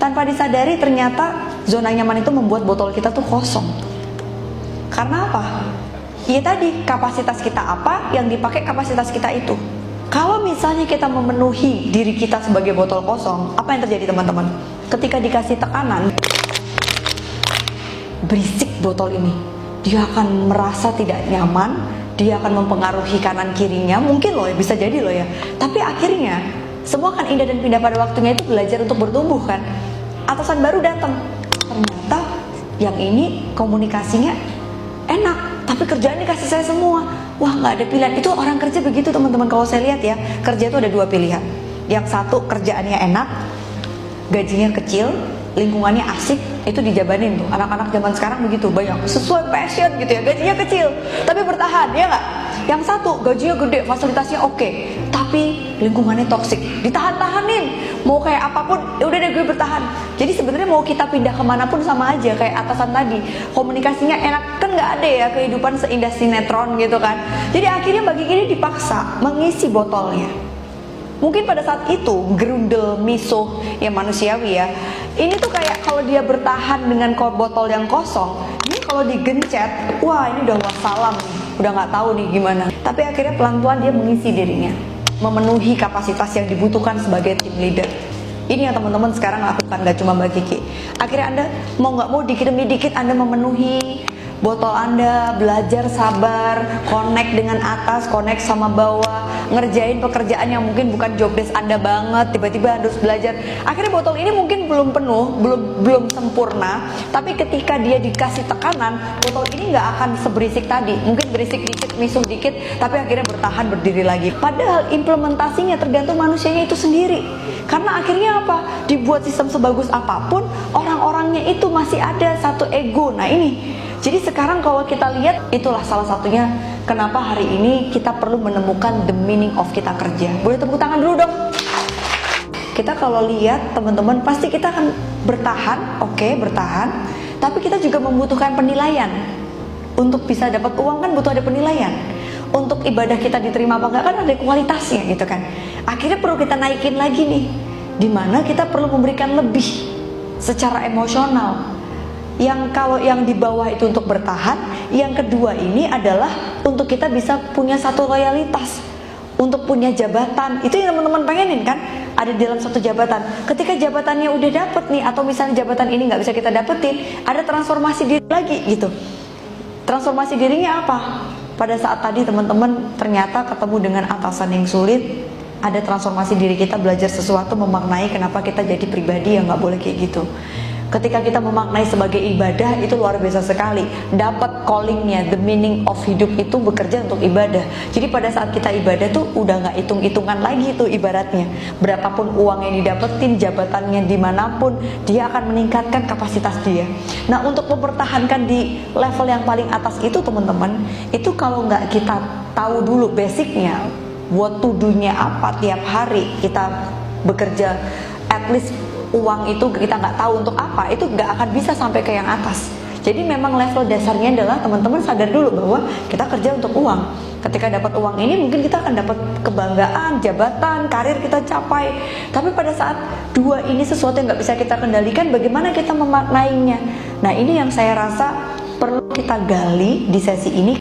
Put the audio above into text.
Tanpa disadari ternyata zona nyaman itu membuat botol kita tuh kosong. Karena apa? Ya tadi, kapasitas kita apa, yang dipakai kapasitas kita itu. Kalau misalnya kita memenuhi diri kita sebagai botol kosong, apa yang terjadi teman-teman? Ketika dikasih tekanan, berisik botol ini, dia akan merasa tidak nyaman, dia akan mempengaruhi kanan kirinya, mungkin loh ya, bisa jadi loh ya. Tapi akhirnya semua kan indah dan pindah pada waktunya, itu belajar untuk bertumbuh kan. Atasan baru datang, ternyata yang ini komunikasinya enak, tapi kerjaan dikasih saya semua. Wah, nggak ada pilihan. Itu orang kerja begitu teman-teman. Kalau saya lihat ya, kerja itu ada dua pilihan. Yang satu kerjaannya enak, gajinya kecil, lingkungannya asik, itu dijabanin tuh. Anak-anak zaman sekarang begitu, banyak sesuai passion gitu ya, gajinya kecil tapi bertahan, ya nggak? Yang satu gajinya gede, fasilitasnya oke, tapi lingkungannya toksik, ditahan-tahanin. Mau kayak apapun, ya udah deh gue bertahan. Jadi sebenarnya mau kita pindah kemanapun sama aja, kayak atasan tadi, komunikasinya enak, kan nggak ada ya kehidupan seindah sinetron gitu kan. Jadi akhirnya bagi ini dipaksa mengisi botolnya. Mungkin pada saat itu gerundel misuh yang manusiawi ya, ini tuh kayak kalau dia bertahan dengan botol yang kosong, ini kalau digencet, wah ini udah wassalam nih, udah nggak tahu nih gimana. Tapi akhirnya pelan-pelan dia mengisi dirinya, memenuhi kapasitas yang dibutuhkan sebagai tim leader. Ini yang teman-teman sekarang lakukan, gak cuma Mbak Kiki. Akhirnya Anda mau nggak mau, dikit demi dikit Anda memenuhi botol Anda, belajar sabar, connect dengan atas, connect sama bawah, ngerjain pekerjaan yang mungkin bukan job desk Anda banget, tiba-tiba harus belajar. Akhirnya botol ini mungkin belum penuh, belum sempurna, tapi ketika dia dikasih tekanan, botol ini nggak akan seberisik tadi. Mungkin berisik dikit, misuh dikit, tapi akhirnya bertahan, berdiri lagi. Padahal implementasinya tergantung manusianya itu sendiri. Karena akhirnya apa? Dibuat sistem sebagus apapun, orang-orangnya itu masih ada satu ego. Nah ini, jadi sekarang kalau kita lihat, itulah salah satunya kenapa hari ini kita perlu menemukan the meaning of kita kerja. Boleh tepuk tangan dulu dong. Kita kalau lihat teman-teman, pasti kita akan bertahan, oke, bertahan. Tapi kita juga membutuhkan penilaian. Untuk bisa dapat uang kan butuh ada penilaian. Untuk ibadah kita diterima apa enggak kan ada kualitasnya gitu kan. Akhirnya perlu kita naikin lagi nih, dimana kita perlu memberikan lebih secara emosional. Yang kalau yang di bawah itu untuk bertahan, yang kedua ini adalah untuk kita bisa punya satu loyalitas, untuk punya jabatan. Itu yang teman-teman pengenin kan, ada di dalam satu jabatan. Ketika jabatannya udah dapet nih, atau misalnya jabatan ini nggak bisa kita dapetin, ada transformasi diri lagi gitu. Transformasi dirinya apa? Pada saat tadi teman-teman ternyata ketemu dengan atasan yang sulit, ada transformasi diri kita, belajar sesuatu, memaknai kenapa kita jadi pribadi yang nggak boleh kayak gitu. Ketika kita memaknai sebagai ibadah, itu luar biasa sekali. Dapat callingnya, the meaning of hidup itu bekerja untuk ibadah. Jadi pada saat kita ibadah tuh udah nggak hitung-hitungan lagi tuh ibaratnya. Berapapun uang yang didapetin, jabatannya dimanapun, dia akan meningkatkan kapasitas dia. Nah untuk mempertahankan di level yang paling atas itu teman-teman, itu kalau nggak kita tahu dulu basicnya, what to do-nya apa tiap hari kita bekerja, at least uang itu kita nggak tahu untuk apa, itu nggak akan bisa sampai ke yang atas. Jadi memang level dasarnya adalah teman-teman sadar dulu bahwa kita kerja untuk uang. Ketika dapat uang ini mungkin kita akan dapat kebanggaan, jabatan, karir kita capai. Tapi pada saat dua ini sesuatu yang nggak bisa kita kendalikan, bagaimana kita memaknainya? Nah ini yang saya rasa perlu kita gali di sesi ini.